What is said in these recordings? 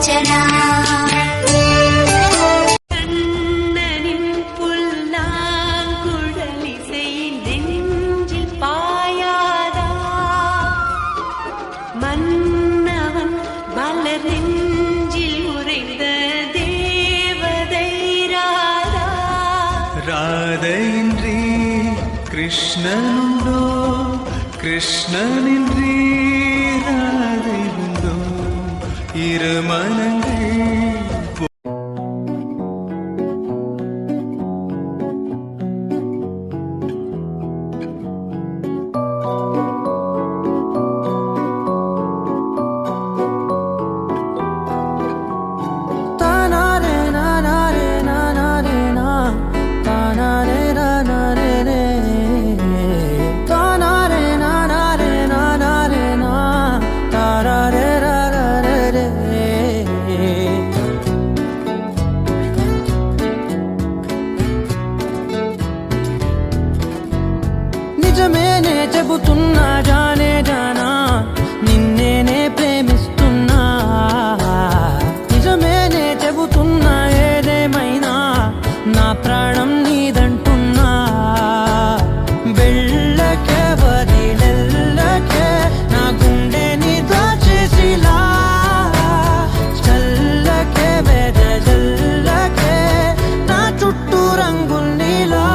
అర్చనా ராதையின்றி கிருஷ்ணனுண்டோ கிருஷ்ணனின்றி ராதை உண்டோ இரு மனங்கள் నిజమేనే చెబుతున్నా జానే జానా నిన్నేనే ప్రేమిస్తున్నా నిజమేనే చెబుతున్నా ఏదేమైనా నా ప్రాణం నీదంటున్నా వెళ్ళకే వదిలెల్లకే నా గుండెని దాచేసిలా చల్లకే వెదజల్లకే నా చుట్టూ రంగుల్నిలా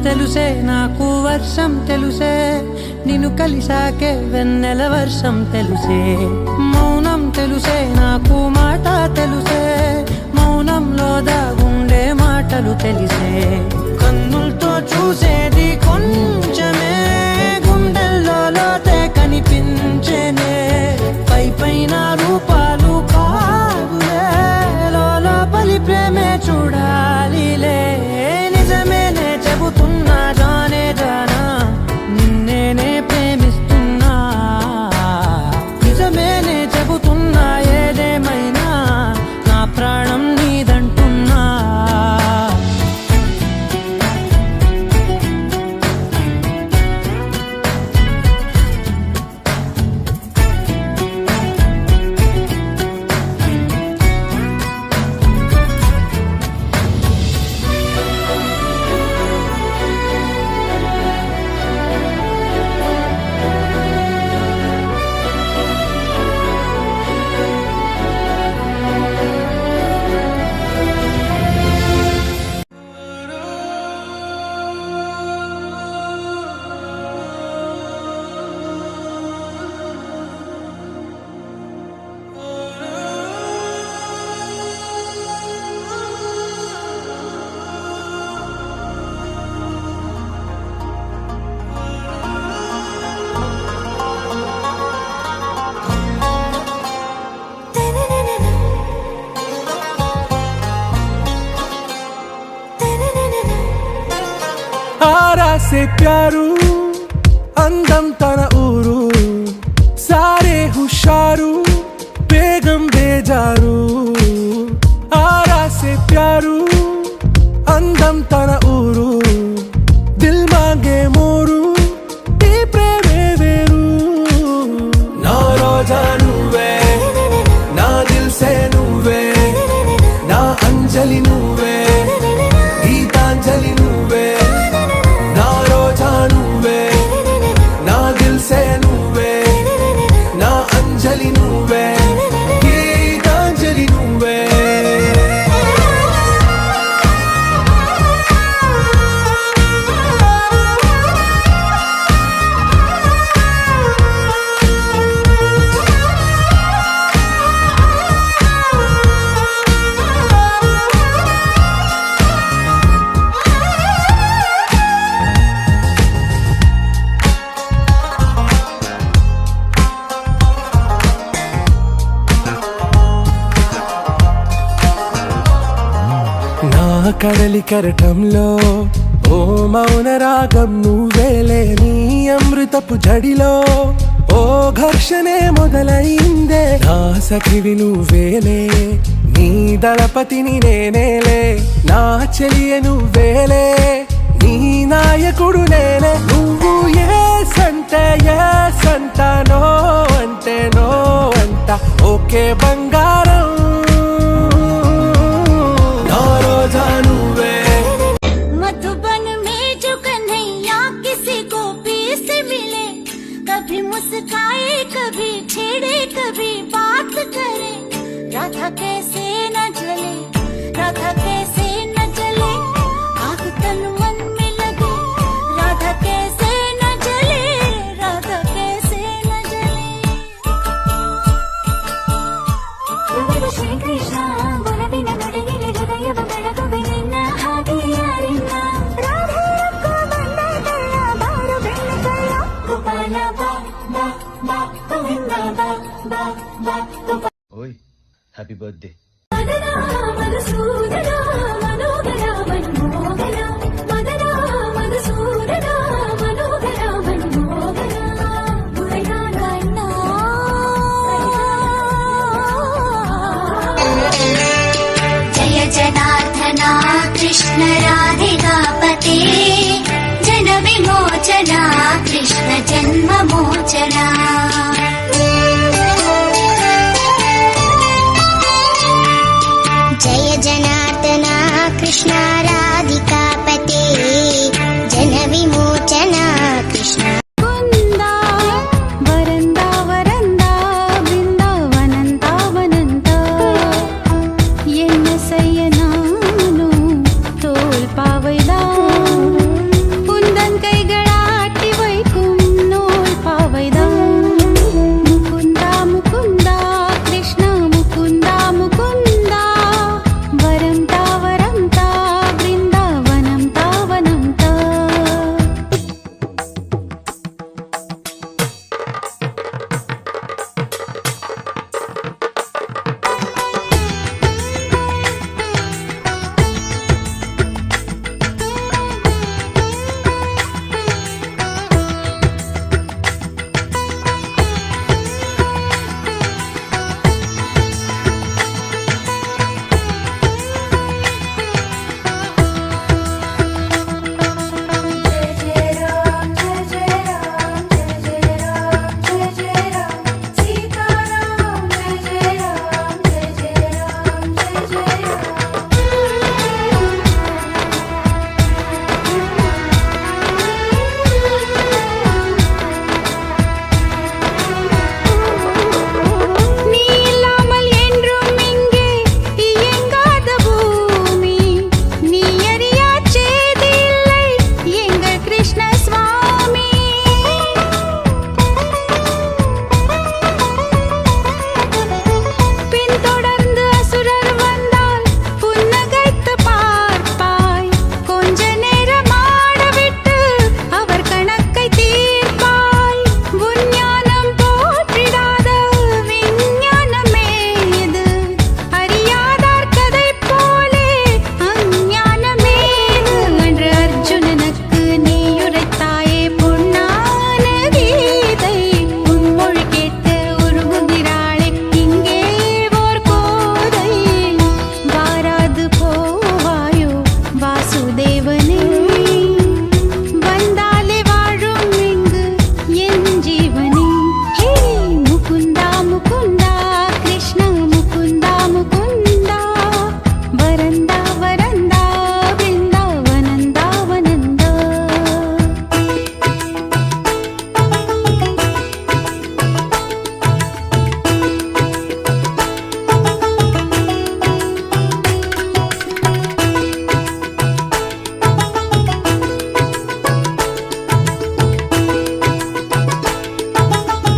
తెలుసే నాకు వర్షం తెలుసే నిన్ను కలిసాకే వెన్నెల వర్షం తెలుసే మౌనం తెలుసే నాకు మాట తెలుసే మౌనంలో దాగుండే మాటలు తెలిసే కన్నులతో చూసేది కొంచెమే గుండెల్లో లోతే కనిపించేనే పై పైన రూపాలు కాదులే లోపలి ప్రేమే చూడాలిలే నిజమేనే చెబుతున్నా జానే జానా నిన్నేనే ప్రేమిస్తున్నా నిజమేనే చెబుతున్నా ఏదేమైనా నా ప్రాణం నీదంటున్నా आरा से प्यारू అందం తన ఊరు సారే హుషారు బేగం బేజారు ఆరా సే ప్యారు అందం తన ఊరు దిల్ మాంగే మోరు ఈ ప్రేమే వేరు నా రోజా నువ్వే నా దిల్ సే నువ్వే నా అంజలి నువ్వే గీతాంజలి నువ్వే నా రోజా నువ్వే కడలి కరటంలో ఓ మౌన రాగం నువ్వేలే నీ అమృతపు జడిలో ఓ ఘర్షణే మొదలైందే నా సఖివి నువ్వేలే నీ దళపతిని నేనేలే నా చెలియ నువ్వేలే నీ నాయకుడు నేనే నువ్వు ఏ సంట నో అంటే నో అంట ఓకే బంగారం నా రోజా నువ్వే मधुबन में जो कन्हैया किसी गोपी से मिले कभी मुस्काए कभी छेड़े कभी बात करे राधा कैसे न जले राधा कैसे न जले आग तन मन में लगे राधा कैसे न जले राधा कैसे न जले श्री कृष्ण गुरविन नुडिगिरि हृदय ಬೆಳಗು ನಿನ್ನ ಹಾಗೆ ಯಾರಿಲ್ಲ ರಾಧೆಯಕ್ಕೂ ಬಂದದಲ್ಲ ಬಾರು ಬೆಳಕಲ್ಲ ಗೋಪಾಲ ಬಾ ಬಾ ಬಾ ಗೋವಿಂದ ಬಾ ಬಾ ಬಾ ಗೋಪಾಲ ఓయ్ హ్యాపీ బర్త్డే మదనా మధుసూదనా